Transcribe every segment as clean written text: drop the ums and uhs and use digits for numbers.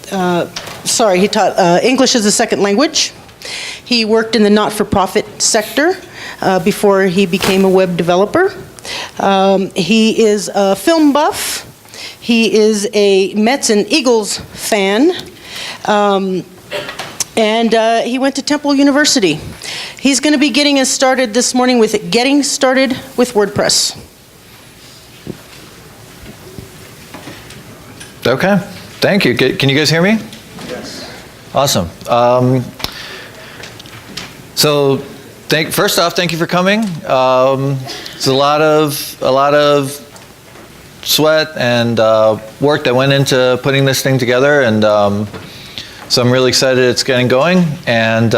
he taught English as a second language. He worked in the not-for-profit sector before he became a web developer. He is a film buff. He is a Mets and Eagles fan. And he went to Temple University. He's going to be getting us started this morning with getting started with WordPress. Okay, thank you. Can you guys hear me? Yes. Awesome. So, first off, thank you for coming. It's a lot of sweat and work that went into putting this thing together, and so I'm really excited it's getting going. And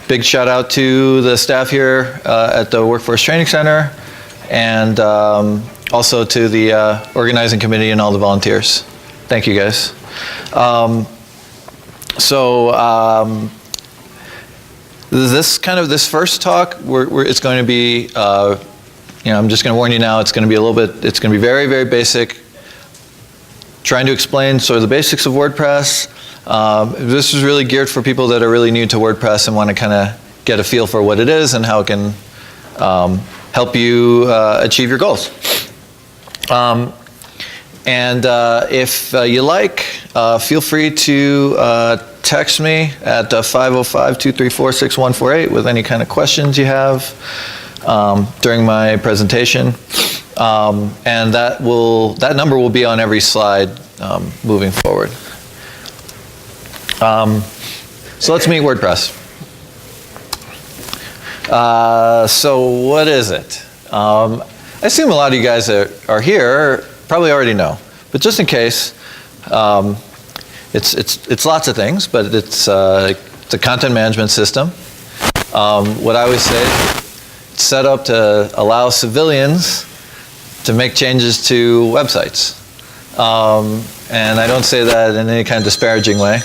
big shout out to the staff here at the Workforce Training Center, and also to the organizing committee and all the volunteers. Thank you guys. This first talk, it's going to be, I'm just going to warn you now, it's going to be very, very basic, trying to explain sort of the basics of WordPress. This is really geared for people that are really new to WordPress and want to kind of get a feel for what it is and how it can help you achieve your goals. If you like, feel free to text me at 505-234-6148 with any kind of questions you have during my presentation. And that number will be on every slide moving forward. So let's meet WordPress. So what is it? I assume a lot of you guys that are here probably already know, but just in case, it's lots of things, but it's a content management system. What I always say, it's set up to allow civilians to make changes to websites. And I don't say that in any kind of disparaging way.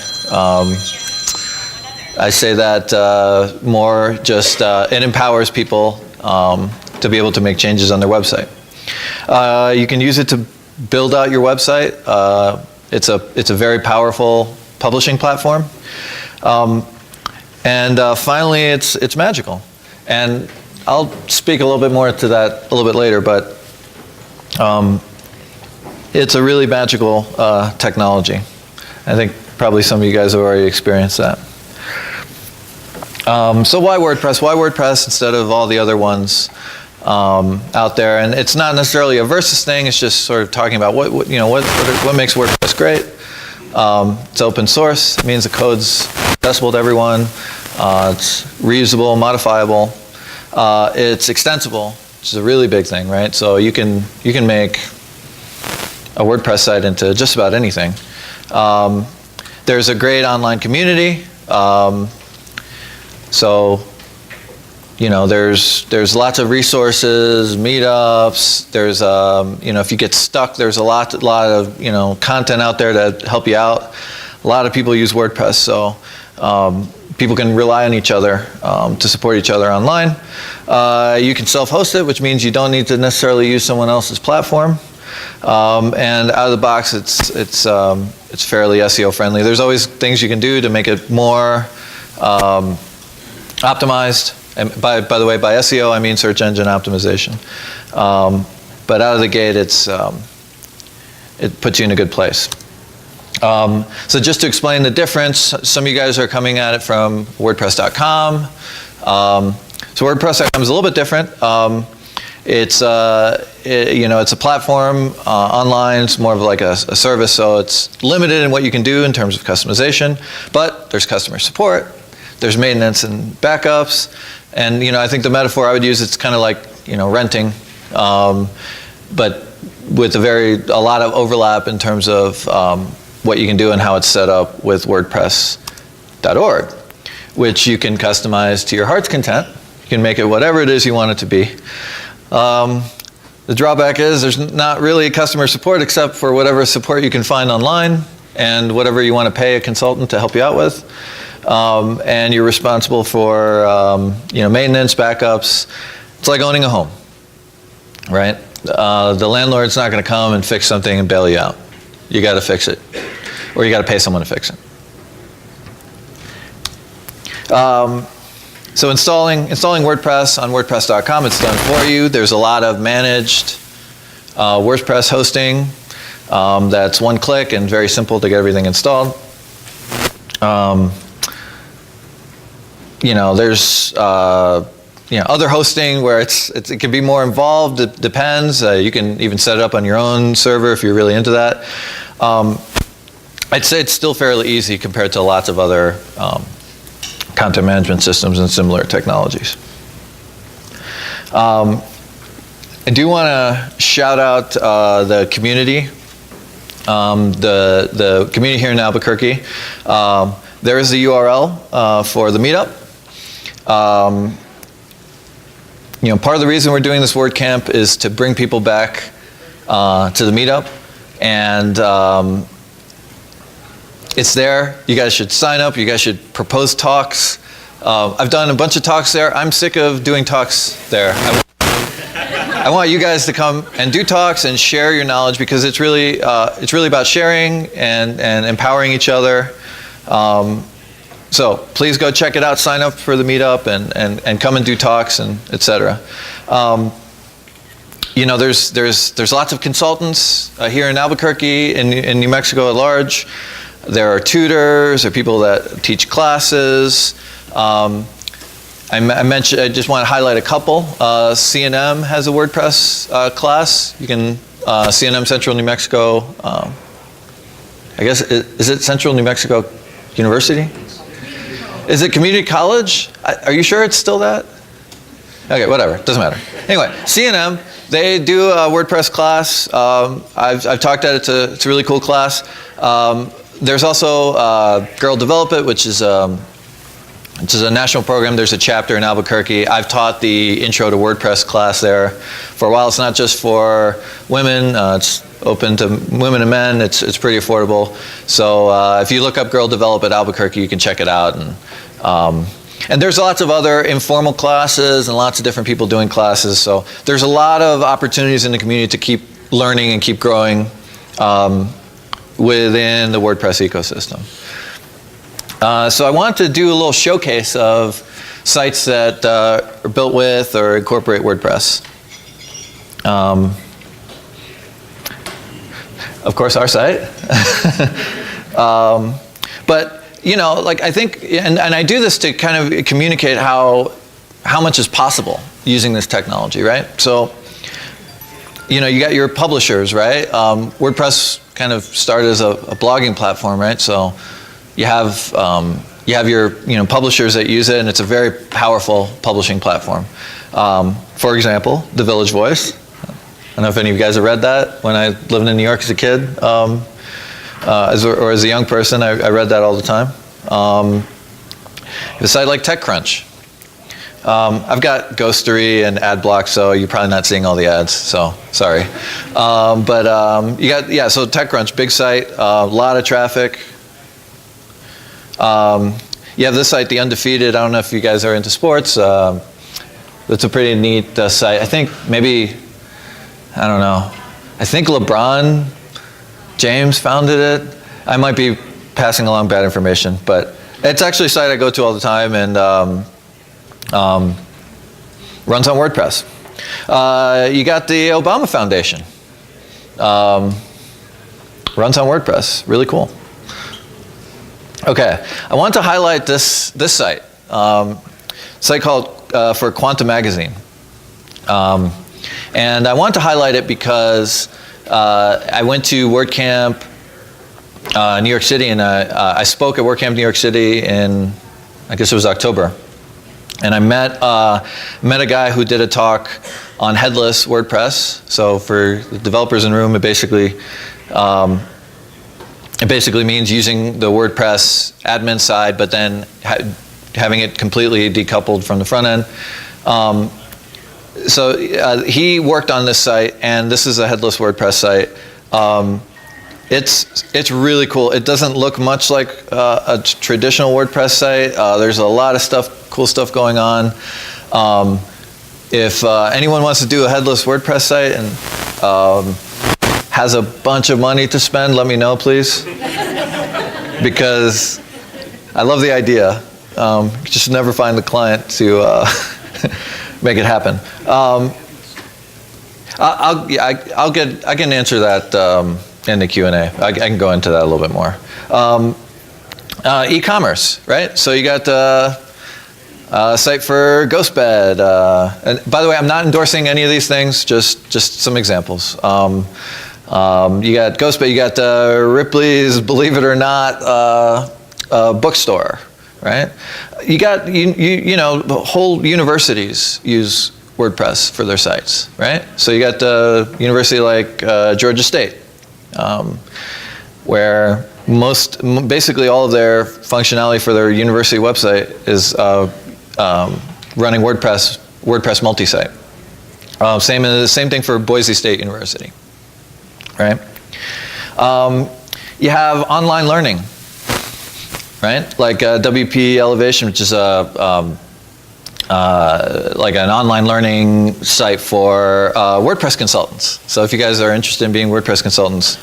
I say that more just, it empowers people to be able to make changes on their website. You can use it to build out your website. It's a very powerful publishing platform. And finally, it's magical. And I'll speak a little bit more to that a little bit later, but it's a really magical technology. I think probably some of you guys have already experienced that. So why WordPress? Why WordPress instead of all the other ones out there? And it's not necessarily a versus thing. It's just sort of talking about what makes WordPress great. It's open source. It means the code's accessible to everyone. It's reusable, modifiable. It's extensible, which is a really big thing, right? So you can make a WordPress site into just about anything. There's a great online community. So, there's lots of resources, meetups. There's, if you get stuck, there's a lot of, content out there to help you out. A lot of people use WordPress, so people can rely on each other to support each other online. You can self-host it, which means you don't need to necessarily use someone else's platform. And out of the box, it's fairly SEO friendly. There's always things you can do to make it more optimized. And by the way, by SEO, I mean search engine optimization. But out of the gate, it puts you in a good place. So just to explain the difference, some of you guys are coming at it from WordPress.com. So WordPress.com is a little bit different. It's a platform online. It's more of like a service, so it's limited in what you can do in terms of customization. But there's customer support. There's maintenance and backups. And I think the metaphor I would use, it's kind of like renting, but with a lot of overlap in terms of what you can do and how it's set up with WordPress.org, which you can customize to your heart's content. You can make it whatever it is you want it to be. The drawback is there's not really customer support except for whatever support you can find online and whatever you want to pay a consultant to help you out with. And you're responsible for maintenance, backups. It's like owning a home, right? The landlord's not going to come and fix something and bail you out. You got to fix it. or you got to pay someone to fix it. So installing WordPress on WordPress.com, it's done for you. There's a lot of managed WordPress hosting that's one click and very simple to get everything installed. There's other hosting where it can be more involved. It depends. You can even set it up on your own server if you're really into that. I'd say it's still fairly easy compared to lots of other content management systems and similar technologies. I do want to shout out the community, the community here in Albuquerque. There is the URL for the meetup. Part of the reason we're doing this WordCamp is to bring people back to the meetup, and it's there. You guys should sign up. You guys should propose talks. I've done a bunch of talks there. I'm sick of doing talks there. I want you guys to come and do talks and share your knowledge, because it's really about sharing and empowering each other. So please go check it out. Sign up for the meetup and come and do talks and etc. There's lots of consultants here in Albuquerque, in New Mexico at large. There are tutors, there are people that teach classes. I just want to highlight a couple. CNM has a WordPress class. You can, CNM Central New Mexico, I guess, is it Central New Mexico University? Is it community college? Are you sure it's still that? Okay, whatever, doesn't matter. Anyway, CNM, they do a WordPress class. I've talked at it, it's a really cool class. There's also Girl Develop It, which is a national program. There's a chapter in Albuquerque. I've taught the Intro to WordPress class there for a while. It's not just for women. It's open to women and men. It's pretty affordable. So if you look up Girl Develop It Albuquerque, you can check it out. And there's lots of other informal classes and lots of different people doing classes. So there's a lot of opportunities in the community to keep learning and keep growing within the WordPress ecosystem. So I want to do a little showcase of sites that are built with or incorporate WordPress. Of course, our site. But I think, and I do this to kind of communicate how much is possible using this technology, right? So, you got your publishers, right? WordPress kind of started as a blogging platform, right? So you have your publishers that use it, and it's a very powerful publishing platform. For example, The Village Voice. I don't know if any of you guys have read that. When I lived in New York as a kid, or as a young person, I read that all the time. A site like TechCrunch. I've got Ghostery and ad block, so you're probably not seeing all the ads, so sorry. But you got, so TechCrunch, big site, a lot of traffic. You have this site, The Undefeated. I don't know if you guys are into sports. It's a pretty neat site. I think maybe, I don't know, I think LeBron James founded it. I might be passing along bad information, but it's actually a site I go to all the time, and runs on WordPress. You got the Obama Foundation. Runs on WordPress. Really cool. Okay, I want to highlight this site. Site called for Quantum Magazine. And I want to highlight it because I went to WordCamp New York City, and I spoke at WordCamp New York City in, I guess it was October. And I met a guy who did a talk on headless WordPress. So for the developers in the room, it basically means using the WordPress admin side, but then having it completely decoupled from the front end. So he worked on this site, and this is a headless WordPress site. It's really cool. It doesn't look much like a traditional WordPress site. There's a lot of cool stuff going on. If anyone wants to do a headless WordPress site and has a bunch of money to spend, let me know, please. because I love the idea. Just never find the client to make it happen. I can answer that in the Q&A. I can go into that a little bit more. E-commerce, right? So you got a site for GhostBed. And by the way, I'm not endorsing any of these things, just some examples. You got GhostBed, you got Ripley's Believe It or Not bookstore, right? You got, you know, whole universities use WordPress for their sites, right? So you got a university like Georgia State, where basically all of their functionality for their university website is running WordPress multi-site. Same thing for Boise State University, right? You have online learning, right? Like WP Elevation, which is like an online learning site for WordPress consultants. So if you guys are interested in being WordPress consultants,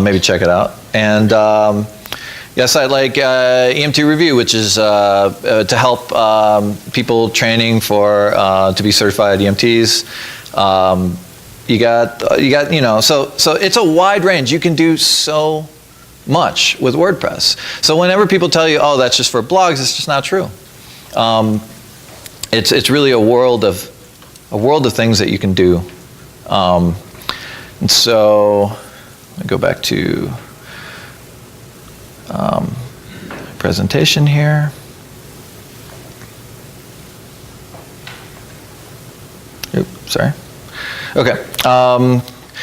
maybe check it out. And yeah, a site like EMT Review, which is to help people training for to be certified EMTs. You got you know, so it's a wide range. You can do so much with WordPress. So whenever people tell you, oh, that's just for blogs, it's just not true. It's really a world of things that you can do. And so let me go back to presentation here. Oops, sorry. Okay.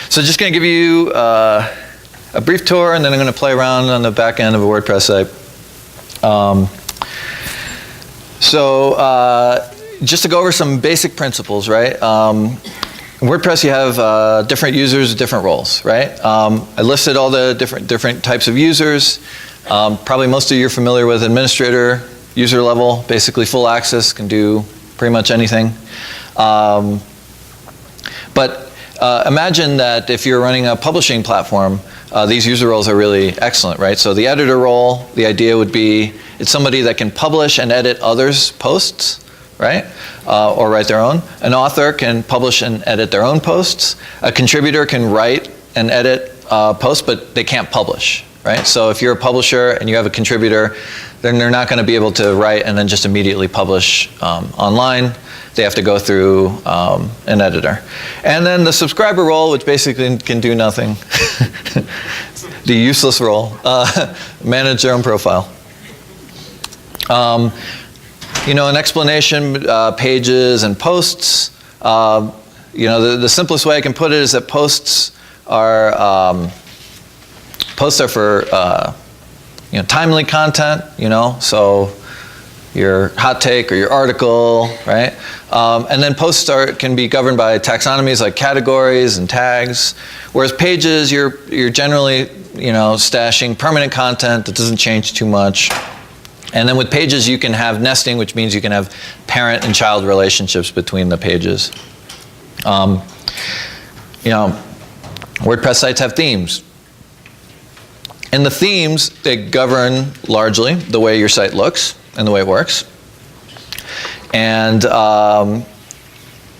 So just going to give you a brief tour, and then I'm going to play around on the back end of a WordPress site. Just to go over some basic principles, right? In WordPress, you have different users, different roles, right? I listed all the different types of users. Probably most of you are familiar with administrator, user level, basically full access, can do pretty much anything. But imagine that if you're running a publishing platform, these user roles are really excellent, right? So the editor role, the idea would be it's somebody that can publish and edit others' posts, right? Or write their own. An author can publish and edit their own posts. A contributor can write and edit posts, but they can't publish, right? So if you're a publisher and you have a contributor, then they're not going to be able to write and then just immediately publish online. They have to go through an editor. And then the subscriber role, which basically can do nothing. The useless role, manage their own profile. You know, an explanation, pages and posts. You know, the simplest way I can put it is that posts are for you know, timely content. You know, so your hot take or your article, right? And then posts can be governed by taxonomies like categories and tags. Whereas pages, you're generally, you know, stashing permanent content that doesn't change too much. And then with pages, you can have nesting, which means you can have parent and child relationships between the pages. You know, WordPress sites have themes. And the themes, they govern largely the way your site looks and the way it works. And,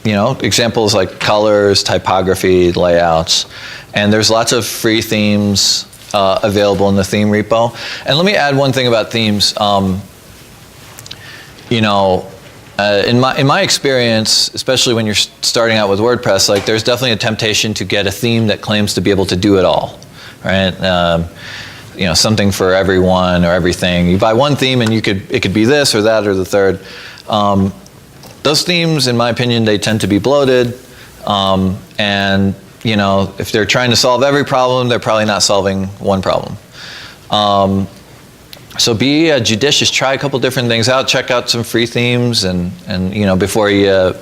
you know, examples like colors, typography, layouts. And there's lots of free themes available in the theme repo. And let me add one thing about themes. You know, in my experience, especially when you're starting out with WordPress, like there's definitely a temptation to get a theme that claims to be able to do it all, right? You know, something for everyone or everything. You buy one theme and it could be this or that or the third. Those themes, in my opinion, they tend to be bloated, and you know, if they're trying to solve every problem, they're probably not solving one problem. So be judicious. Try a couple different things out. Check out some free themes, and you know, before you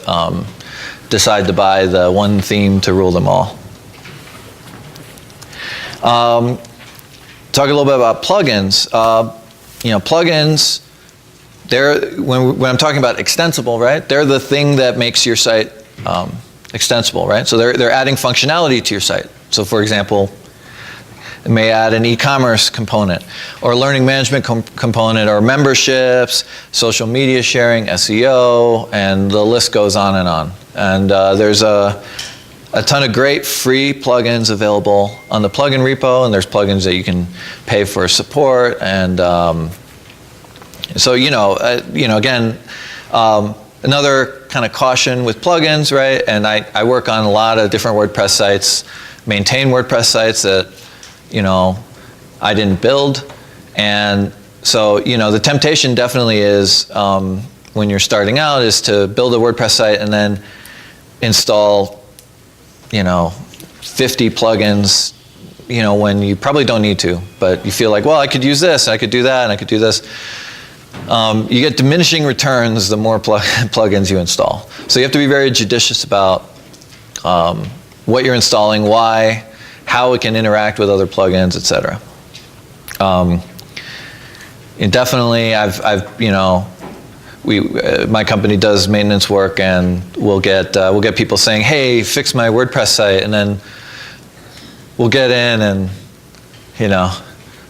decide to buy the one theme to rule them all. Talk a little bit about plugins. You know, plugins. When I'm talking about extensible, right? They're the thing that makes your site extensible, right? So they're adding functionality to your site. So for example, It may add an e-commerce component, or learning management component, or memberships, social media sharing, SEO, and the list goes on and on. And there's a ton of great free plugins available on the plugin repo, and there's plugins that you can pay for support. And so again, another kind of caution with plugins, right? And I work on a lot of different WordPress sites, maintain WordPress sites that I didn't build. And so the temptation definitely is when you're starting out is to build a WordPress site and then install 50 plugins, when you probably don't need to, but you feel like, well, I could use this, I could do that, and I could do this. You get diminishing returns the more plugins you install. So you have to be very judicious about what you're installing, why, how it can interact with other plugins, etc. And definitely, my company does maintenance work, and we'll get people saying, "Hey, fix my WordPress site," and then we'll get in, and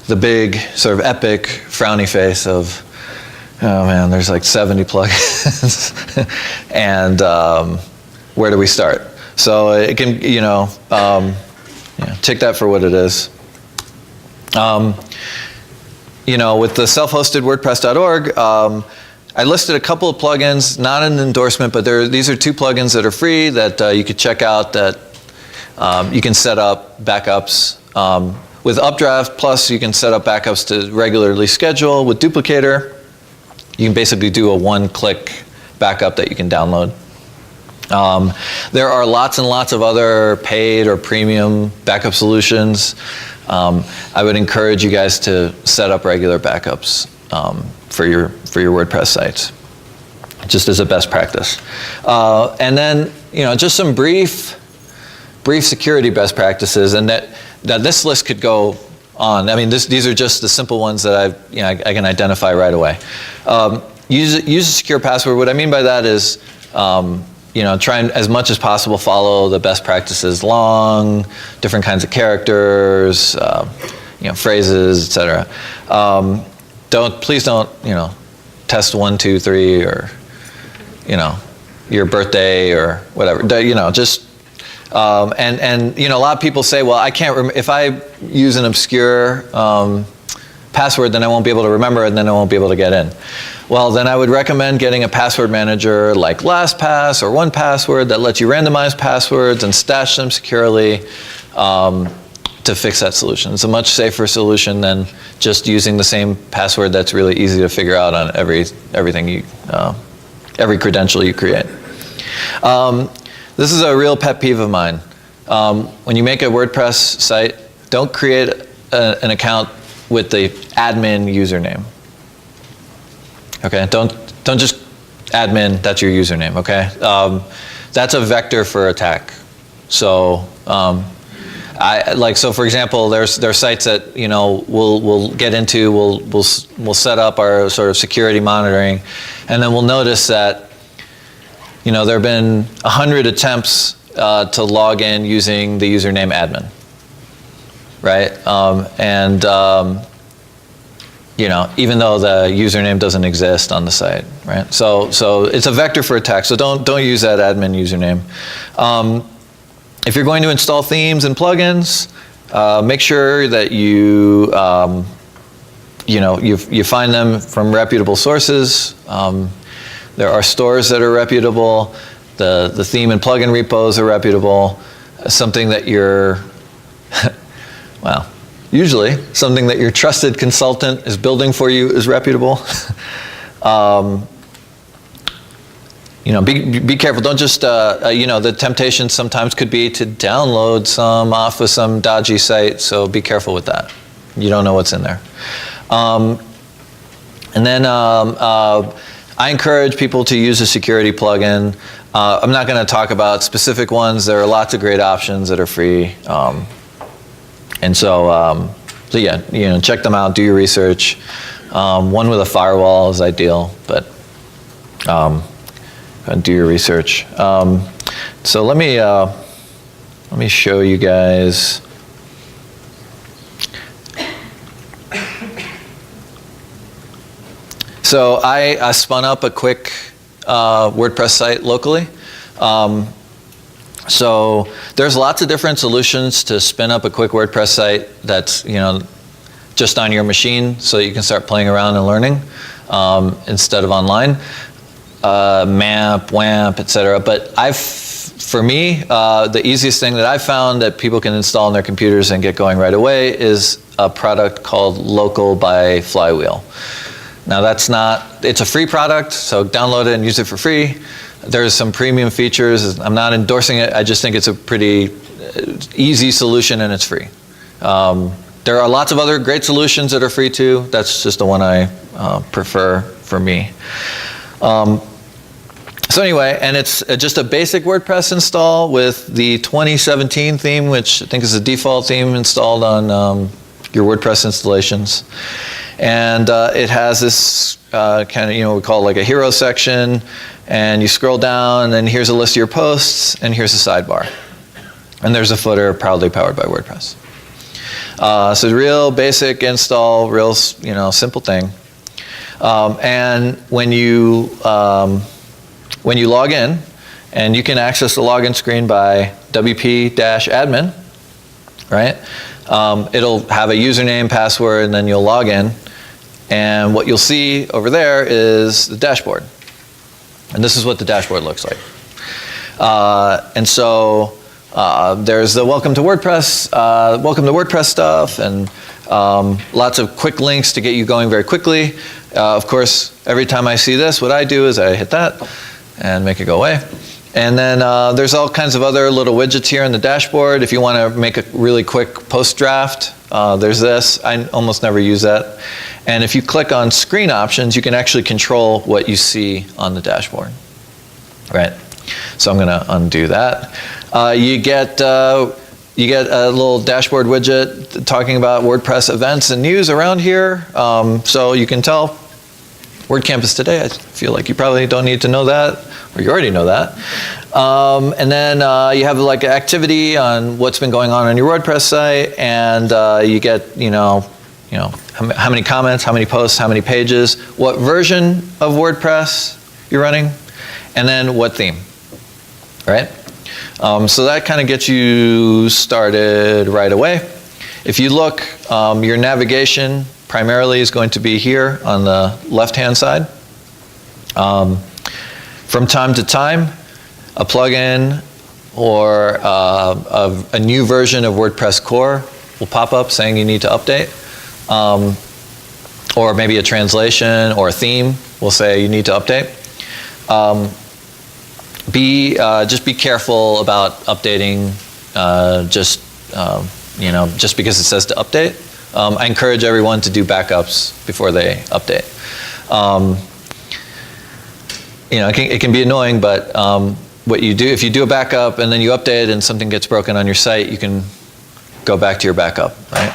the big sort of epic frowny face of, oh man, there's like 70 plugins, and where do we start? So it can, take that for what it is. With the self-hosted WordPress.org. I listed a couple of plugins, not an endorsement, but these are 2 plugins that are free that you could check out that you can set up backups. With Updraft Plus, you can set up backups to regularly schedule. With Duplicator, you can basically do a one-click backup that you can download. There are lots and lots of other paid or premium backup solutions. I would encourage you guys to set up regular backups for your WordPress sites, just as a best practice. And then just some brief security best practices, and that this list could go on. I mean, these are just the simple ones that I can identify right away. Use a secure password. What I mean by that is try and as much as possible follow the best practices, long, different kinds of characters, phrases, etc. Please don't, test 1, 2, 3, or, your birthday or whatever. Just, and a lot of people say, well, I can't if I use an obscure password, then I won't be able to remember it, and then I won't be able to get in. Well, then I would recommend getting a password manager like LastPass or 1Password that lets you randomize passwords and stash them securely to fix that solution. It's a much safer solution than just using the same password that's really easy to figure out on every credential you create. This is a real pet peeve of mine. When you make a WordPress site, don't create an account with the admin username. Okay, don't just admin, that's your username, okay? That's a vector for attack. So, so for example, there's sites that we'll get into. We'll set up our sort of security monitoring, and then we'll notice that there have been 100 attempts to log in using the username admin, right? Even though the username doesn't exist on the site, right? So it's a vector for attack. So don't use that admin username. If you're going to install themes and plugins, make sure that you find them from reputable sources. There are stores that are reputable. The theme and plugin repos are reputable. Something that you're, usually something that your trusted consultant is building for you is reputable. Be careful. Don't just, the temptation sometimes could be to download some off of some dodgy site, so be careful with that. You don't know what's in there. And then I encourage people to use a security plugin. I'm not going to talk about specific ones. There are lots of great options that are free. And so yeah, check them out, do your research. One with a firewall is ideal, but do your research. So let me show you guys So I spun up a quick WordPress site locally. So there's lots of different solutions to spin up a quick WordPress site that's, just on your machine so you can start playing around and learning instead of online. MAMP, WAMP, etc. But for me, the easiest thing that I've found that people can install on their computers and get going right away is a product called Local by Flywheel. Now it's a free product, so download it and use it for free. There's some premium features. I'm not endorsing it. I just think it's a pretty easy solution and it's free. There are lots of other great solutions that are free too. That's just the one I prefer for me. So anyway, and it's just a basic WordPress install with the 2017 theme, which I think is the default theme installed on your WordPress installations. And it has this kind of, we call it like a hero section, and you scroll down, and then here's a list of your posts, and here's a sidebar. And there's a footer, proudly powered by WordPress. So real basic install, real simple thing. And when you log in, and you can access the login screen by wp-admin, right? It'll have a username, password, and then you'll log in. And what you'll see over there is the dashboard. And this is what the dashboard looks like. And so there's the welcome to WordPress stuff, and lots of quick links to get you going very quickly. Of course, every time I see this, what I do is I hit that and make it go away. And then there's all kinds of other little widgets here in the dashboard. If you want to make a really quick post draft, there's this. I almost never use that. And if you click on screen options, you can actually control what you see on the dashboard. Right. So I'm going to undo that. You get a little dashboard widget talking about WordPress events and news around here. So you can tell WordCamp today. I feel like you probably don't need to know that, or you already know that. And then you have like an activity on what's been going on your WordPress site, and you get how many comments, how many posts, how many pages, what version of WordPress you're running, and then what theme, right? So that kind of gets you started right away. If you look, your navigation primarily is going to be here on the left-hand side. From time to time, a plugin or a new version of WordPress core will pop up saying you need to update. Or maybe a translation or a theme will say you need to update. Just be careful about updating just because it says to update. I encourage everyone to do backups before they update. It can be annoying, but what you do, if you do a backup and then you update and something gets broken on your site, you can go back to your backup, right?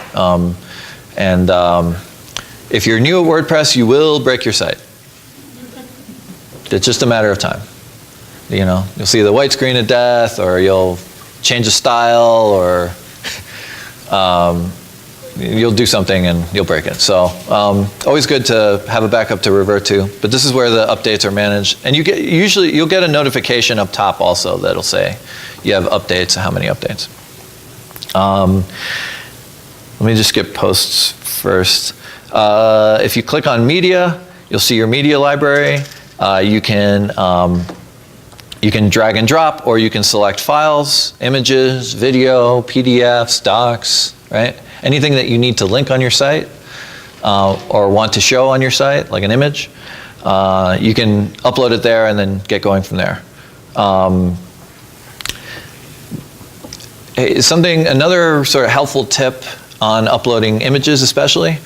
If you're new at WordPress, you will break your site. It's just a matter of time. You'll see the white screen of death, or you'll change a style, or you'll do something and you'll break it. So always good to have a backup to revert to. But this is where the updates are managed. And you'll get a notification up top also that'll say you have updates, how many updates. Let me just skip posts first. If you click on media, you'll see your media library. You can drag and drop, or you can select files, images, video, PDFs, docs, right? Anything that you need to link on your site or want to show on your site, like an image, you can upload it there and then get going from there. Another sort of helpful tip on uploading images especially,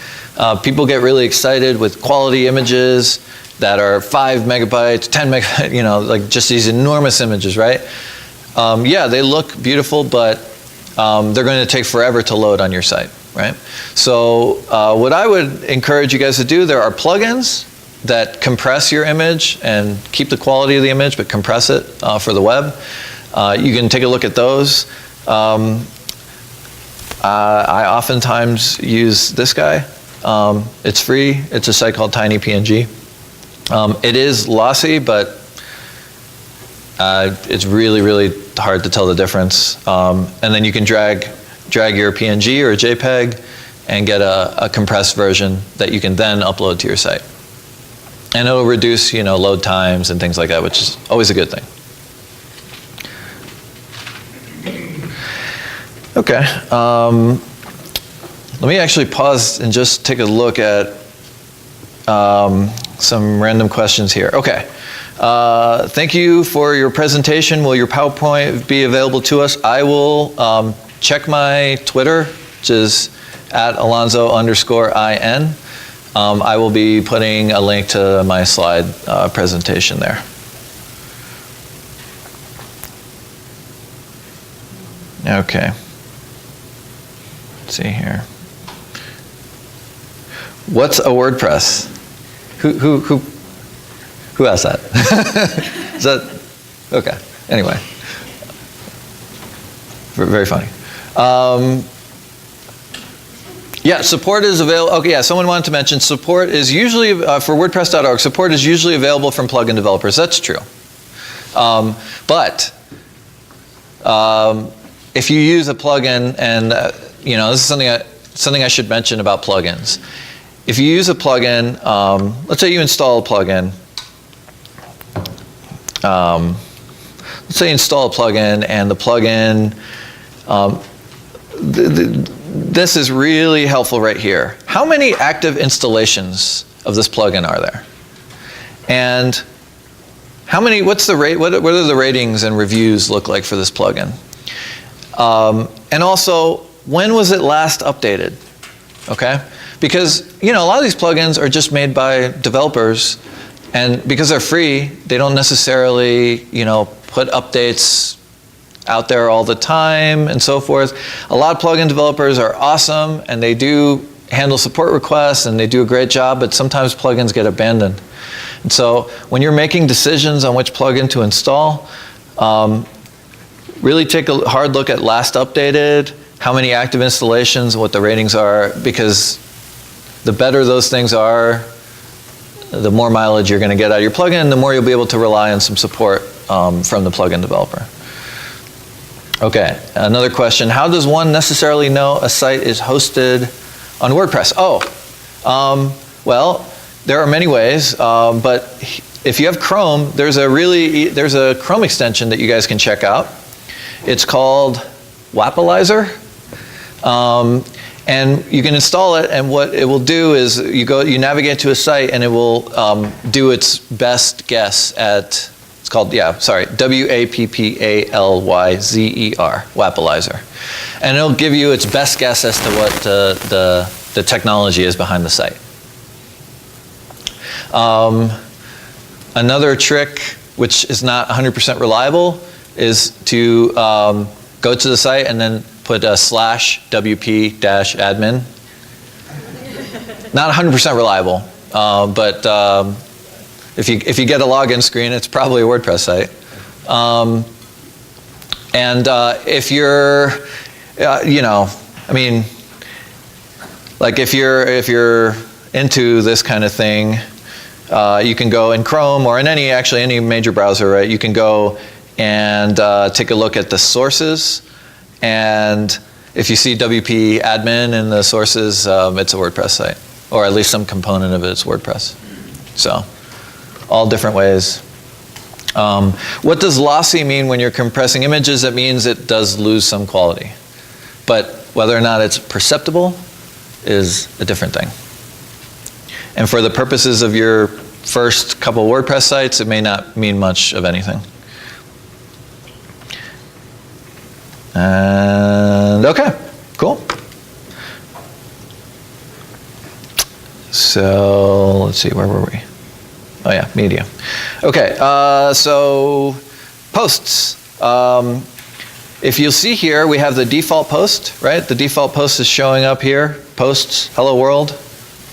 people get really excited with quality images that are 5 megabytes, 10 megabytes, like just these enormous images, right? Yeah, they look beautiful, but they're going to take forever to load on your site, right? So what I would encourage you guys to do, there are plugins that compress your image and keep the quality of the image, but compress it for the web. You can take a look at those. I oftentimes use this guy. It's free. It's a site called TinyPNG. It is lossy, but it's really, really hard to tell the difference. And then you can drag your PNG or JPEG and get a compressed version that you can then upload to your site. And it'll reduce, load times and things like that, which is always a good thing. Okay. Let me actually pause and just take a look at some random questions here. Okay. Thank you for your presentation. Will your PowerPoint be available to us? I will check my Twitter, which is @Alonso_IN. I will be putting a link to my slide presentation there. Okay. Let's see here. What's a WordPress? Who asked that? Is that okay? Anyway, very funny. Yeah, support is available. Okay, yeah, someone wanted to mention support is usually for WordPress.org. Support is usually available from plugin developers. That's true. But if you use a plugin, and this is something I should mention about plugins. If you use a plugin, let's say you install a plugin. Let's say you install a plugin, and the plugin, this is really helpful right here. How many active installations of this plugin are there? And how many? What's the rate? What do the ratings and reviews look like for this plugin? And also, when was it last updated? Okay, because a lot of these plugins are just made by developers, and because they're free, they don't necessarily put updates out there all the time and so forth. A lot of plugin developers are awesome, and they do handle support requests, and they do a great job, but sometimes plugins get abandoned. And so when you're making decisions on which plugin to install, really take a hard look at last updated, how many active installations, what the ratings are, because the better those things are, the more mileage you're going to get out of your plugin, and the more you'll be able to rely on some support from the plugin developer. Okay, another question. How does one necessarily know a site is hosted on WordPress? Well, there are many ways, but if you have Chrome, there's a Chrome extension that you guys can check out. It's called Wappalizer, and you can install it, and what it will do is you navigate to a site, and it will do its best guess at. It's called, Wappalizer, Wappalizer. And it'll give you its best guess as to what the technology is behind the site. Another trick, which is not 100% reliable, is to go to the site and then put a /wp-admin. Not 100% reliable, but if you get a login screen, it's probably a WordPress site. If you're, if you're into this kind of thing, you can go in Chrome or in any major browser, right? You can go and take a look at the sources, and if you see WP admin in the sources, it's a WordPress site, or at least some component of it is WordPress. So. All different ways. What does lossy mean when you're compressing images? That means it does lose some quality. But whether or not it's perceptible is a different thing. And for the purposes of your first couple WordPress sites, it may not mean much of anything. And okay, cool. So let's see, where were we? Oh yeah, media. Okay, so posts. If you'll see here, we have the default post, right? The default post is showing up here. Posts, hello world,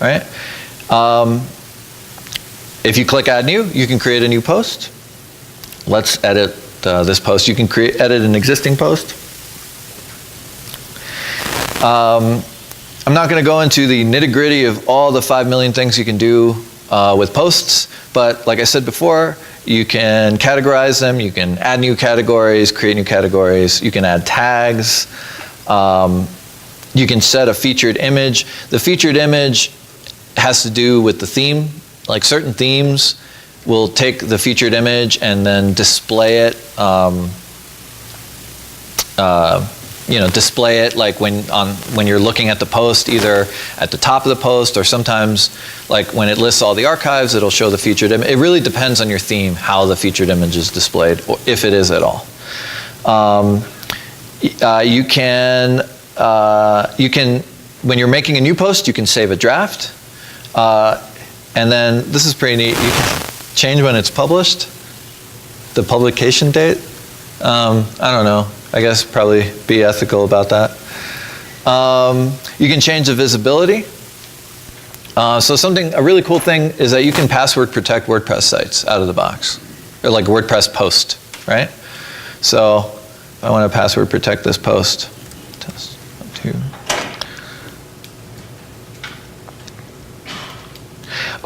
right? If you click add new, you can create a new post. Let's edit this post. You can edit an existing post. I'm not going to go into the nitty-gritty of all the 5 million things you can do with posts, but like I said before, you can categorize them, you can add new categories, create new categories, you can add tags, you can set a featured image. The featured image has to do with the theme. Like certain themes will take the featured image and then display it, display it like when you're looking at the post, either at the top of the post or sometimes like when it lists all the archives, it'll show the featured image. It really depends on your theme how the featured image is displayed, or if it is at all. You can, when you're making a new post, you can save a draft. And then this is pretty neat. You can change when it's published, the publication date. I don't know. I guess probably be ethical about that. You can change the visibility. So a really cool thing is that you can password protect WordPress sites out of the box, or like WordPress post, right? So if I want to password protect this post, test 1, 2.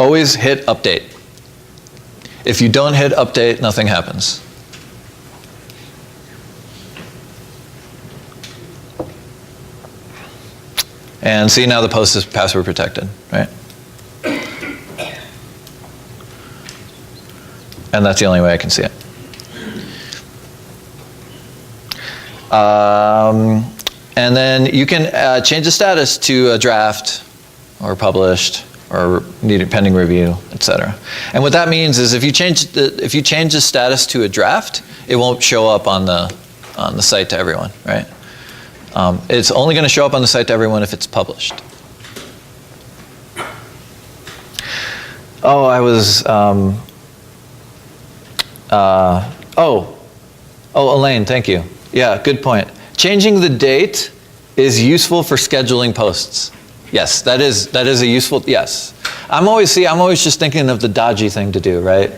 Always hit update. If you don't hit update, nothing happens. And see, now the post is password protected, right? And that's the only way I can see it. And then you can change the status to a draft or published or needed pending review, etc. And what that means is if you change the status to a draft, it won't show up on the site to everyone, right? It's only going to show up on the site to everyone if it's published. Oh, I was. Elaine, thank you. Yeah, good point. Changing the date is useful for scheduling posts. Yes, that is a useful. Yes, I'm always just thinking of the dodgy thing to do, right?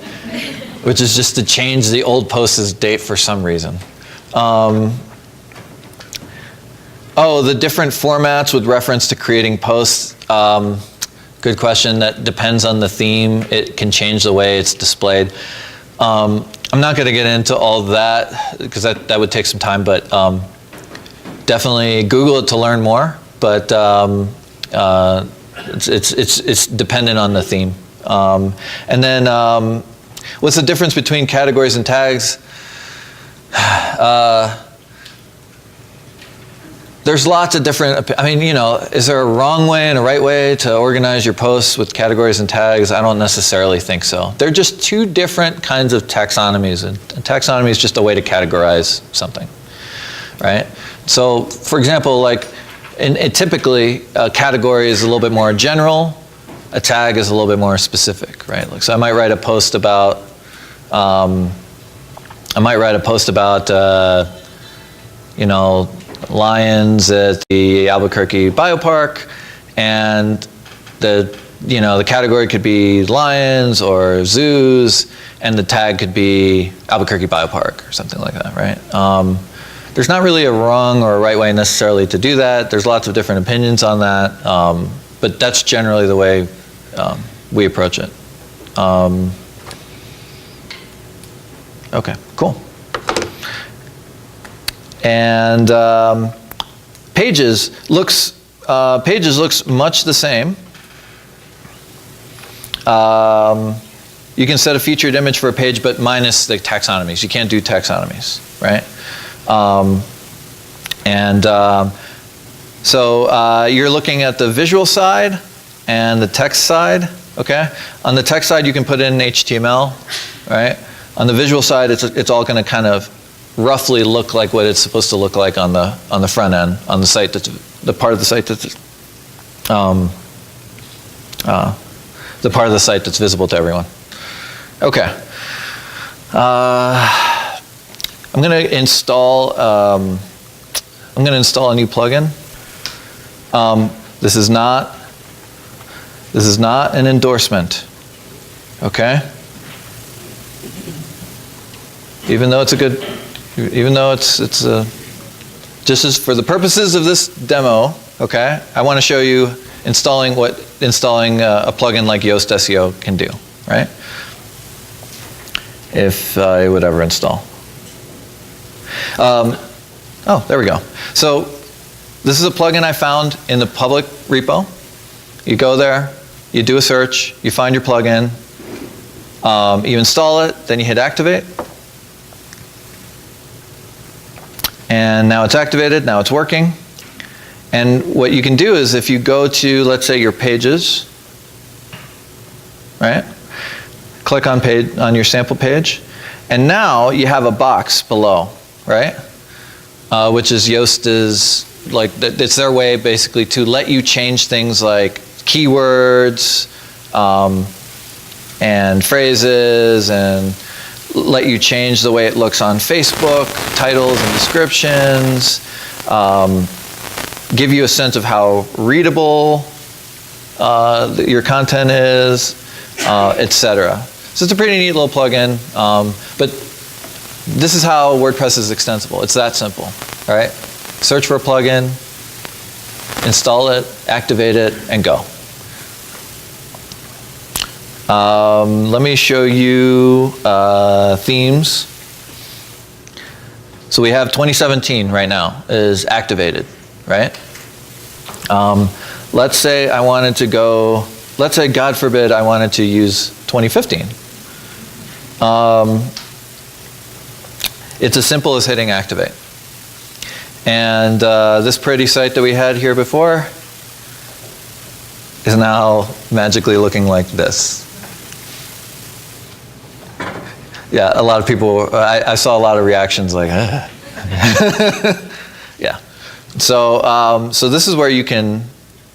Which is just to change the old post's date for some reason. The different formats with reference to creating posts. Good question. That depends on the theme. It can change the way it's displayed. I'm not going to get into all that because that would take some time, but definitely Google it to learn more. But it's dependent on the theme. And then what's the difference between categories and tags? There's lots of different, is there a wrong way and a right way to organize your posts with categories and tags? I don't necessarily think so. They're just two different kinds of taxonomies, and taxonomy is just a way to categorize something, right? So, for example, typically a category is a little bit more general, a tag is a little bit more specific, right? So I might write a post about, lions at the Albuquerque Biopark, and the category could be lions or zoos, and the tag could be Albuquerque Biopark or something like that, right? There's not really a wrong or a right way necessarily to do that. There's lots of different opinions on that, but that's generally the way we approach it. Okay, cool. And Pages looks much the same. You can set a featured image for a page, but minus the taxonomies. You can't do taxonomies, right? So you're looking at the visual side and the text side. Okay. On the text side, you can put in HTML, right? On the visual side, it's all going to kind of roughly look like what it's supposed to look like on the front end, on the site that's the part of the site that's the part of the site that's visible to everyone. Okay. I'm going to install a new plugin. This is not an endorsement. Okay. Even though it's just as for the purposes of this demo, okay, I want to show you installing a plugin like Yoast SEO can do, right? If it would ever install. Oh, there we go. So this is a plugin I found in the public repo. You go there, you do a search, you find your plugin, you install it, then you hit activate. And now it's activated, now it's working. And what you can do is if you go to, let's say, your pages, right? Click on your sample page, and now you have a box below, right? Which is Yoast is, like, it's their way basically to let you change things like keywords and phrases, and let you change the way it looks on Facebook, titles and descriptions, give you a sense of how readable your content is, etc. So it's a pretty neat little plugin, but this is how WordPress is extensible. It's that simple, all right? Search for a plugin, install it, activate it, and go. Let me show you themes. So we have 2017 right now is activated, right? Let's say I wanted to go, let's say, God forbid, I wanted to use 2015. It's as simple as hitting activate. And this pretty site that we had here before is now magically looking like this. Yeah, a lot of people, I saw a lot of reactions like, yeah. So, so this is where you can,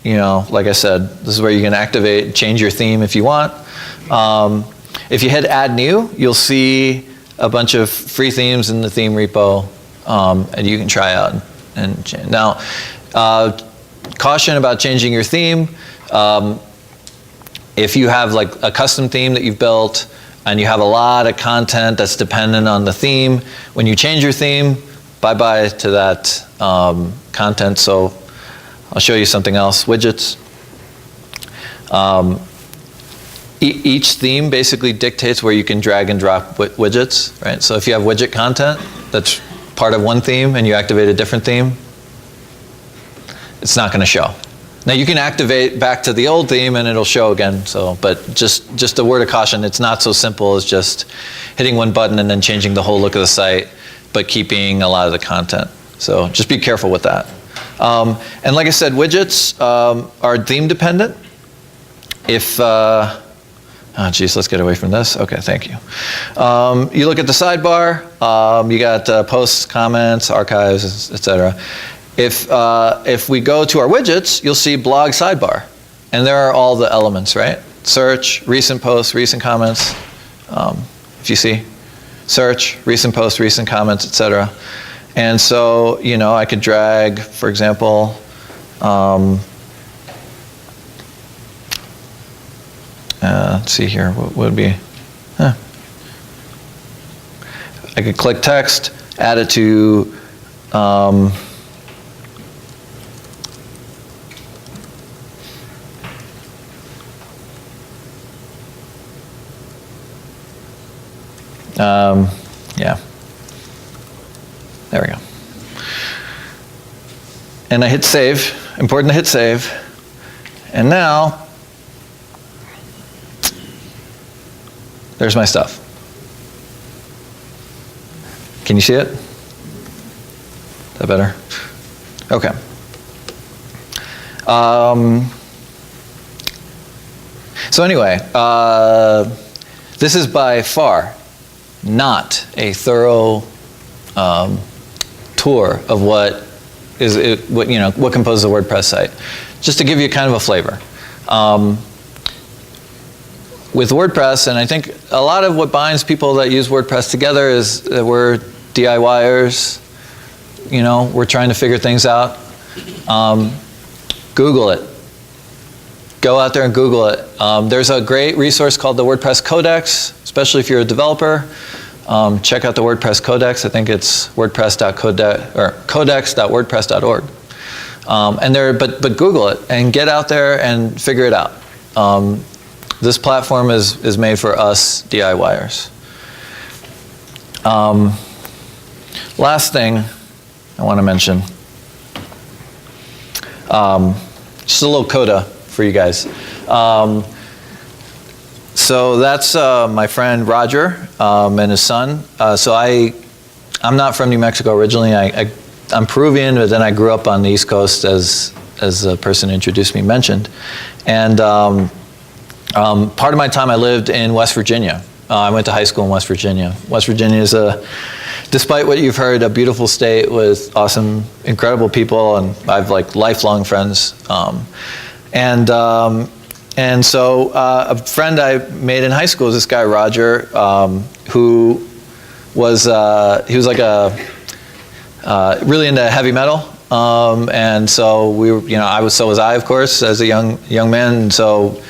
like I said, this is where you can activate, change your theme if you want. If you hit add new, you'll see a bunch of free themes in the theme repo, and you can try out and change. Now, caution about changing your theme. If you have like a custom theme that you've built and you have a lot of content that's dependent on the theme, when you change your theme, bye-bye to that content. So I'll show you something else, widgets. Each theme basically dictates where you can drag and drop widgets, right? So if you have widget content that's part of one theme and you activate a different theme, it's not going to show. Now you can activate back to the old theme and it'll show again. So, but just a word of caution, it's not so simple as just hitting one button and then changing the whole look of the site, but keeping a lot of the content. So just be careful with that. And like I said, widgets are theme dependent. If oh geez, let's get away from this. Okay, thank you. You look at the sidebar, you got posts, comments, archives, etc. If we go to our widgets, you'll see blog sidebar. And there are all the elements, right? Search, recent posts, recent comments, if you see. Search, recent posts, recent comments, etc. And so, I could drag, for example, let's see here, what would be, I could click text, add it to, yeah, there we go. And I hit save, important to hit save, and now, there's my stuff. Can you see it? Is that better? Okay. So anyway, this is by far not a thorough tour of what composes a WordPress site. Just to give you kind of a flavor. With WordPress, and I think a lot of what binds people that use WordPress together is that we're DIYers, we're trying to figure things out. Google it. Go out there and Google it. There's a great resource called the WordPress Codex, especially if you're a developer. Check out the WordPress Codex. I think it's codex.wordpress.org. But Google it and get out there and figure it out. This platform is made for us DIYers. Last thing I want to mention, just a little coda for you guys. So that's my friend Roger and his son. So I'm not from New Mexico originally. I'm Peruvian, but then I grew up on the East Coast, as the person who introduced me mentioned. And part of my time I lived in West Virginia. I went to high school in West Virginia. West Virginia is, despite what you've heard, a beautiful state with awesome, incredible people, and I have like lifelong friends. And so a friend I made in high school is this guy Roger, who was like really into heavy metal. And so we were, so was I, of course, as a young man. And so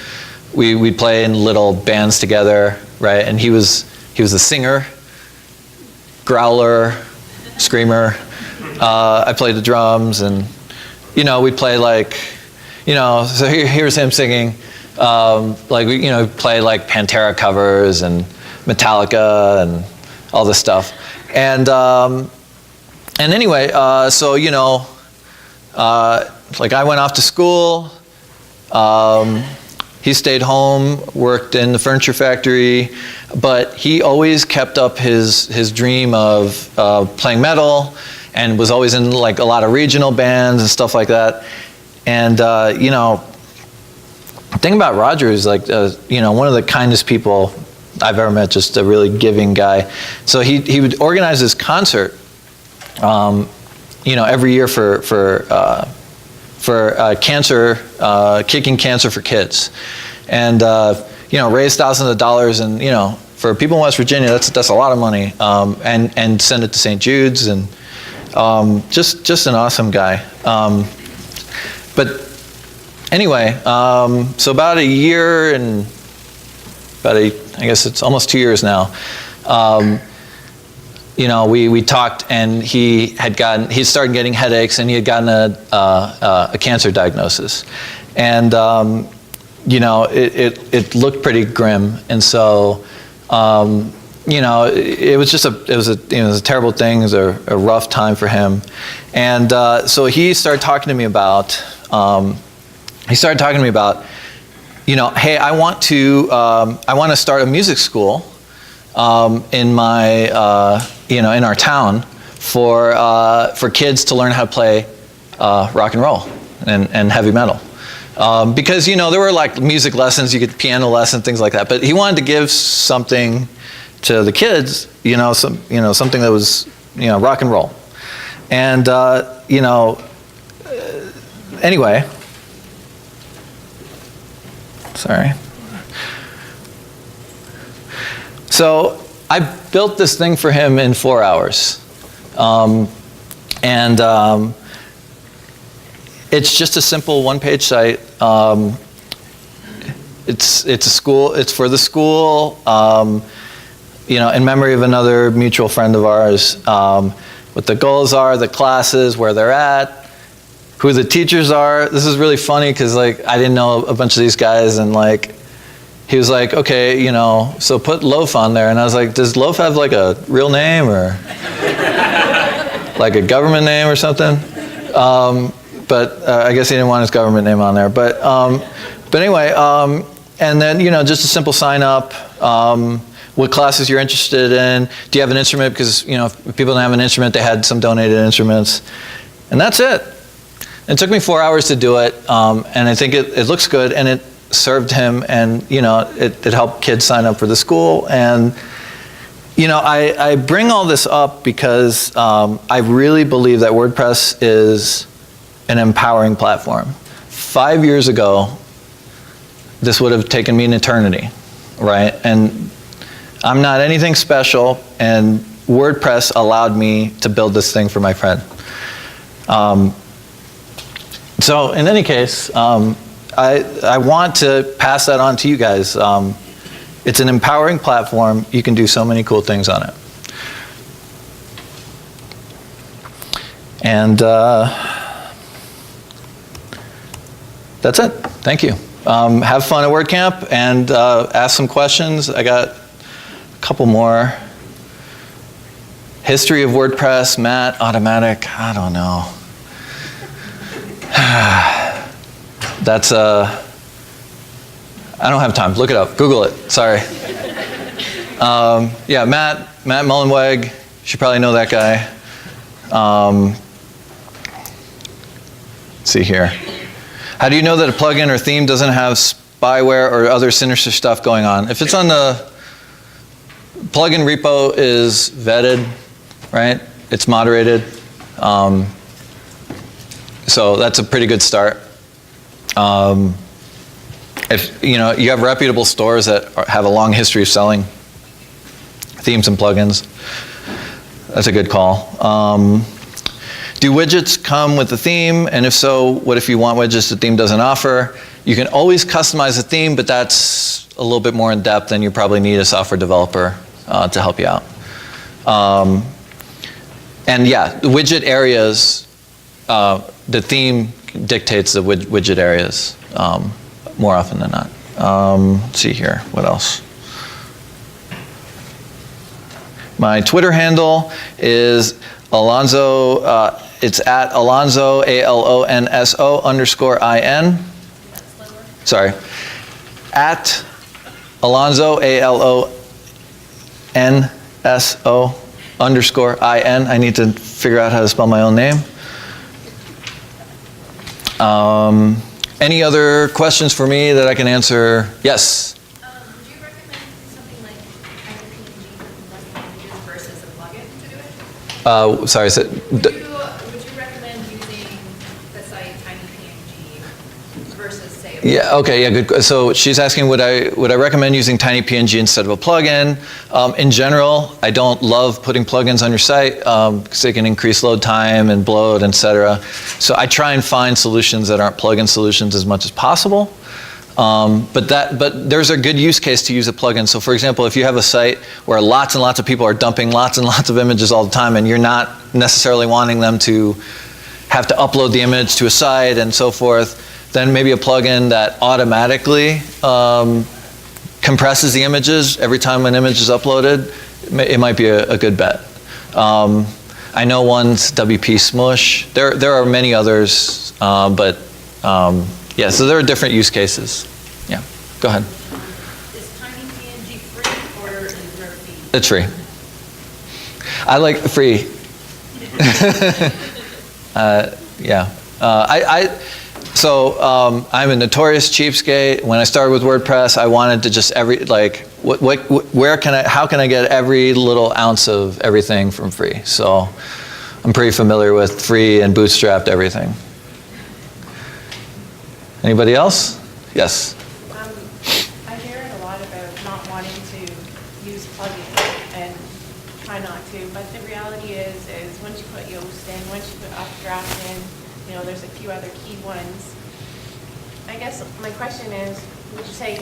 we'd play in little bands together, right? And he was a singer, growler, screamer. I played the drums, and we'd play like, so here's him singing, we play like Pantera covers and Metallica and all this stuff. And anyway, so like I went off to school. He stayed home, worked in the furniture factory, but he always kept up his dream of playing metal, and was always in like a lot of regional bands and stuff like that. And the thing about Roger is like one of the kindest people I've ever met, just a really giving guy. So he would organize this concert, every year for cancer, kicking cancer for kids, and raise thousands of dollars, and for people in West Virginia, that's a lot of money, and send it to St. Jude's, and just an awesome guy. But anyway, so about a year and I guess it's almost 2 years now. We talked, and he started getting headaches, and he had gotten a cancer diagnosis, and it looked pretty grim, and so it was a terrible thing. It was a rough time for him, and so he started talking to me about hey, I want to start a music school in my in our town for kids to learn how to play rock and roll and heavy metal, because there were like music lessons, you get piano lessons, things like that, but he wanted to give something to the kids, something that was rock and roll, and anyway, sorry. So I built this thing for him in 4 hours, and it's just a simple one-page site. It's a school. It's for the school, in memory of another mutual friend of ours. What the goals are, the classes, where they're at, who the teachers are. This is really funny because I didn't know a bunch of these guys, and he was like, okay, so put Loaf on there. And I was like, does Loaf have like a real name or like a government name or something? But I guess he didn't want his government name on there. But anyway, and then, just a simple sign up, what classes you're interested in. Do you have an instrument? Because, if people don't have an instrument, they had some donated instruments. And that's it. It took me 4 hours to do it. And I think it looks good, and it served him, and it helped kids sign up for the school. And I bring all this up because I really believe that WordPress is an empowering platform. 5 years ago, this would have taken me an eternity, right? And I'm not anything special, and WordPress allowed me to build this thing for my friend. So in any case, I want to pass that on to you guys. It's an empowering platform. You can do so many cool things on it. And That's it. Thank you. Have fun at WordCamp and ask some questions. I got a couple more. History of WordPress, Matt, automatic, I don't know. That's, I don't have time. Look it up. Google it. Sorry. Yeah, Matt Mullenweg. You should probably know that guy. Let's see here. How do you know that a plugin or theme doesn't have spyware or other sinister stuff going on? If it's on the plugin repo is vetted, right? It's moderated. So that's a pretty good start. If you have reputable stores that have a long history of selling themes and plugins, that's a good call. Do widgets come with the theme? And if so, what if you want widgets the theme doesn't offer? You can always customize the theme, but that's a little bit more in depth, and you probably need a software developer to help you out. And yeah, the widget areas, the theme dictates the widget areas more often than not. Let's see here, what else? My Twitter handle is Alonso, it's at Alonso, ALONSO _IN. Sorry. At Alonso, ALONSO _IN. I need to figure out how to spell my own name. Any other questions for me that I can answer? Yes? Would you recommend something like TinyPNG for languages versus a plugin to do it? Sorry, Would you recommend using the site TinyPNG versus, say, a plugin? yeah, okay, yeah, good. So she's asking, would I recommend using TinyPNG instead of a plugin? In general, I don't love putting plugins on your site because they can increase load time and bloat, etc. So I try and find solutions that aren't plugin solutions as much as possible. But there's a good use case to use a plugin. So for example, if you have a site where lots and lots of people are dumping lots and lots of images all the time, and you're not necessarily wanting them to have to upload the image to a site and so forth, then maybe a plugin that automatically compresses the images every time an image is uploaded, it might be a good bet. I know one's WP Smush. There are many others, but yeah, so there are different use cases. Yeah, go ahead. Is TinyPNG free or is there a fee? It's free. I like free. Yeah. So I'm a notorious cheapskate. When I started with WordPress, I wanted to just how can I get every little ounce of everything from free? So I'm pretty familiar with free and bootstrapped everything. Anybody else? Yes. I hear it a lot about not wanting to use plugins and try not to, but the reality is once you put Yoast in, once you put Updraft in, there's a few other key ones. I guess my question is, would you say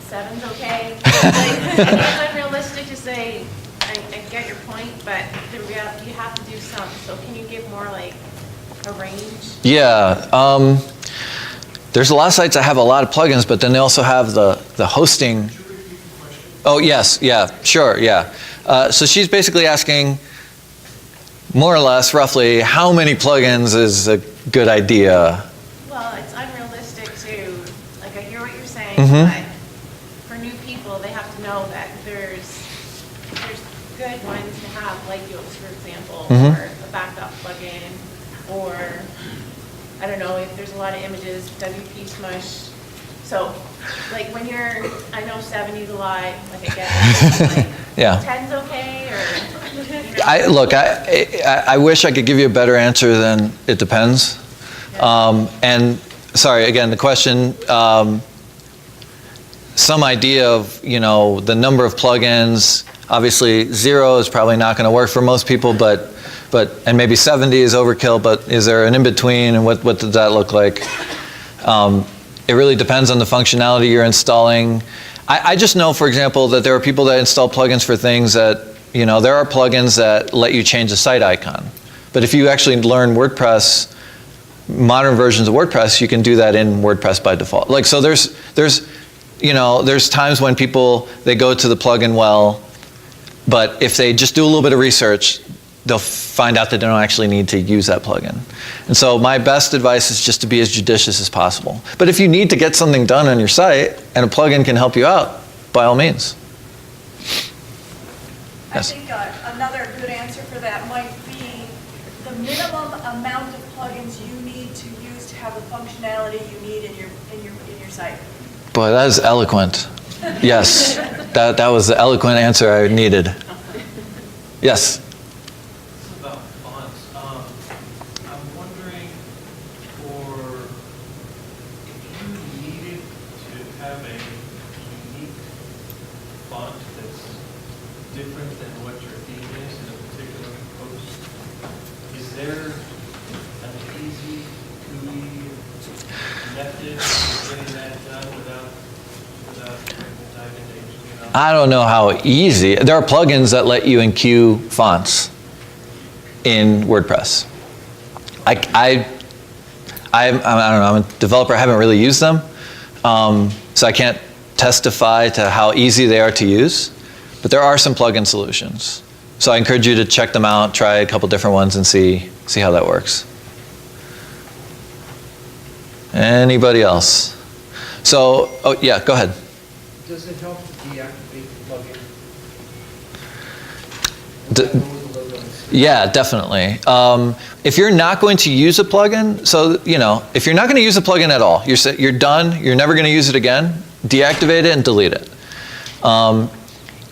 7's okay? It's unrealistic to say, I get your point, but the reality, you have to do some. So can you give more like a range? Yeah. There's a lot of sites that have a lot of plugins, but then they also have the hosting. Oh, yes, yeah, sure, yeah. So she's basically asking, more or less, roughly, how many plugins is a good idea? Well, it's unrealistic to, like, I hear what you're saying, Mm-hmm. but for new people, they have to know that there's good ones to have, like Yoast, for example, Mm-hmm. or a backup plugin, or I don't know, if there's a lot of images, WP Smush. So, like, when I know 70's a lot, like, I get it, like, Yeah. 10's okay, or, I wish I could give you a better answer than it depends. And sorry, again, the question, some idea of, the number of plugins. Obviously, 0 is probably not going to work for most people, and maybe 70 is overkill, but is there an in-between, and what does that look like? It really depends on the functionality you're installing. I just know, for example, that there are people that install plugins for things that, there are plugins that let you change the site icon. But if you actually learn WordPress, modern versions of WordPress, you can do that in WordPress by default. Like, so there's times when people, they go to the plugin well, but if they just do a little bit of research, they'll find out that they don't actually need to use that plugin. And so my best advice is just to be as judicious as possible. But if you need to get something done on your site and a plugin can help you out, by all means. Yes. I think another good answer for that might be the minimum amount of plugins you need to use to have the functionality you need in your site. Boy, that is eloquent. Yes, that was the eloquent answer I needed. Yes. This is about fonts. I'm wondering if you needed to have a unique font that's different than what your theme is in a particular post, is there an easy, GUI method for getting that done without diving into HTML? I don't know how easy. There are plugins that let you enqueue fonts in WordPress. I don't know, I'm a developer, I haven't really used them, so I can't testify to how easy they are to use, but there are some plugin solutions. So I encourage you to check them out, try a couple different ones and see how that works. Anybody else? So, oh yeah, go ahead. Does it help to deactivate the plugin? Yeah, definitely. If you're not going to use a plugin, so if you're not going to use a plugin at all, you're done, you're never going to use it again, deactivate it and delete it.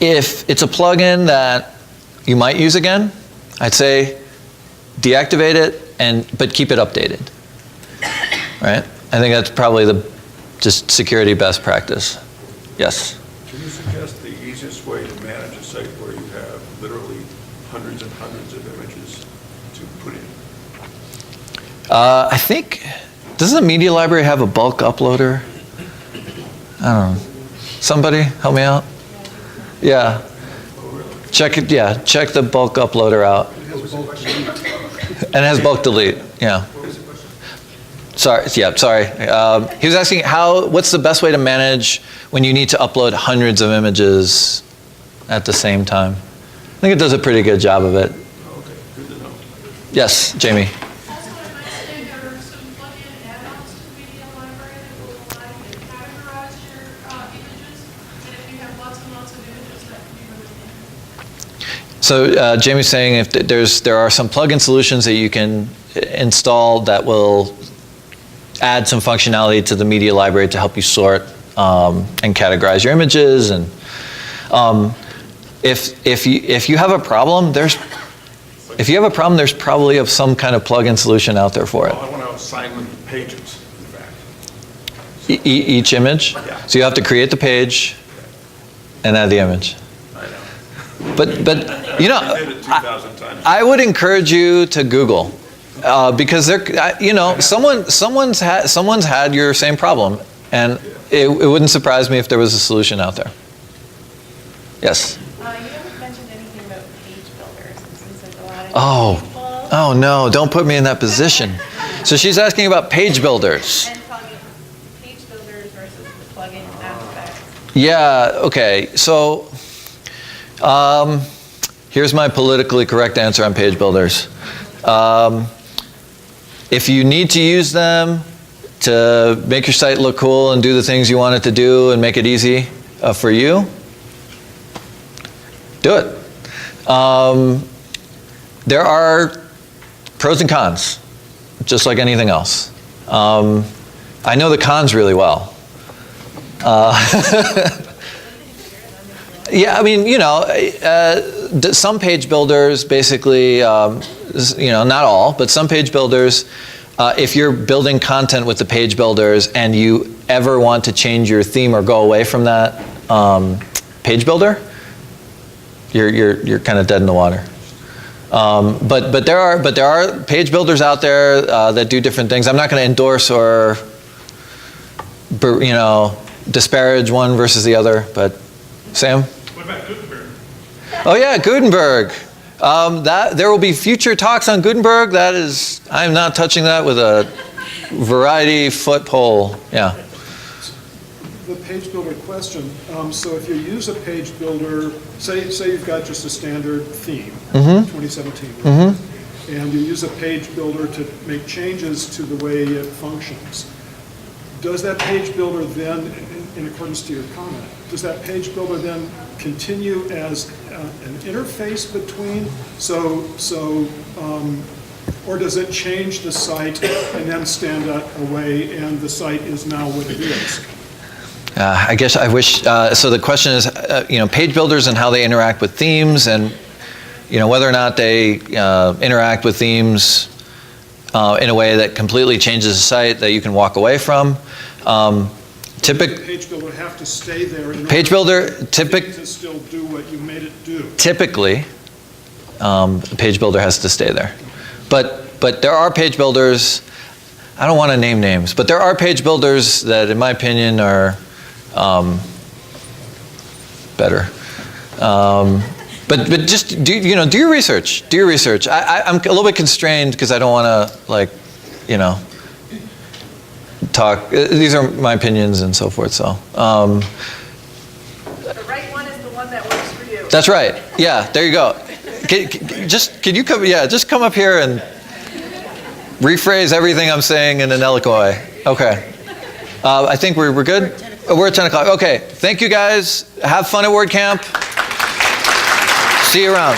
If it's a plugin that you might use again, I'd say deactivate it but keep it updated. Right? I think that's probably the just security best practice. Yes. Can you suggest the easiest way to manage a site where you have literally hundreds and hundreds of images to put in? I think, doesn't the media library have a bulk uploader? I don't know. Somebody help me out? Yeah. Check it. Yeah, check the bulk uploader out. And it has bulk delete. Yeah. Sorry. Yeah. Sorry. He was asking what's the best way to manage when you need to upload hundreds of images at the same time? I think it does a pretty good job of it. Okay, good to know. Yes, Jamie. Also, I might say there are some plug-in add-ons to the media library that will allow you to categorize your images, and if you have lots and lots of images, that can be really handy. So Jamie's saying if there are some plugin solutions that you can install that will add some functionality to the media library to help you sort and categorize your images, and if you have a problem, there's probably some kind of plugin solution out there for it. Well, I want to assign them pages, in fact. Each image? Yeah. So you have to create the page and add the image. I know. But I did it 2,000 times. I would encourage you to Google because someone's had your same problem, and it wouldn't surprise me if there was a solution out there. Yes. You haven't mentioned anything about page builders, and since there's a lot of people. Oh no, don't put me in that position. So she's asking about page builders. And talking page builders versus the plugin aspects. Yeah, okay. So here's my politically correct answer on page builders. If you need to use them to make your site look cool and do the things you want it to do and make it easy for you, do it. There are pros and cons, just like anything else. I know the cons really well. Yeah, I mean, some page builders basically, not all, but some page builders, if you're building content with the page builders and you ever want to change your theme or go away from that page builder, you're kind of dead in the water. But there are page builders out there that do different things. I'm not going to endorse or disparage one versus the other, but Sam? What about Gutenberg? Oh yeah, Gutenberg. There will be future talks on Gutenberg. That is, I'm not touching that with a variety foot pole. Yeah. The page builder question. So if you use a page builder, say you've got just a standard theme, 2017, and you use a page builder to make changes to the way it functions, does that page builder then, in accordance to your comment, does that page builder then continue as an interface between, or does it change the site and then stand away and the site is now what it is? I guess I wish, so the question is, page builders and how they interact with themes, and whether or not they interact with themes in a way that completely changes the site that you can walk away from. Page builder have to stay there in Page order builder, to still do what you made it do. typically, the page builder has to stay there. But there are page builders, I don't want to name names, but there are page builders that, in my opinion, are better. But just do your research. Do your research. I'm a little bit constrained because I don't want to talk. These are my opinions and so forth. So. The right one is the one that works for you. That's right. Yeah. There you go. Can you come? Yeah. Just come up here and rephrase everything I'm saying in an eloquent way. Okay. I think we're good. We're at 10 o'clock. Okay. Thank you guys. Have fun at WordCamp. See you around.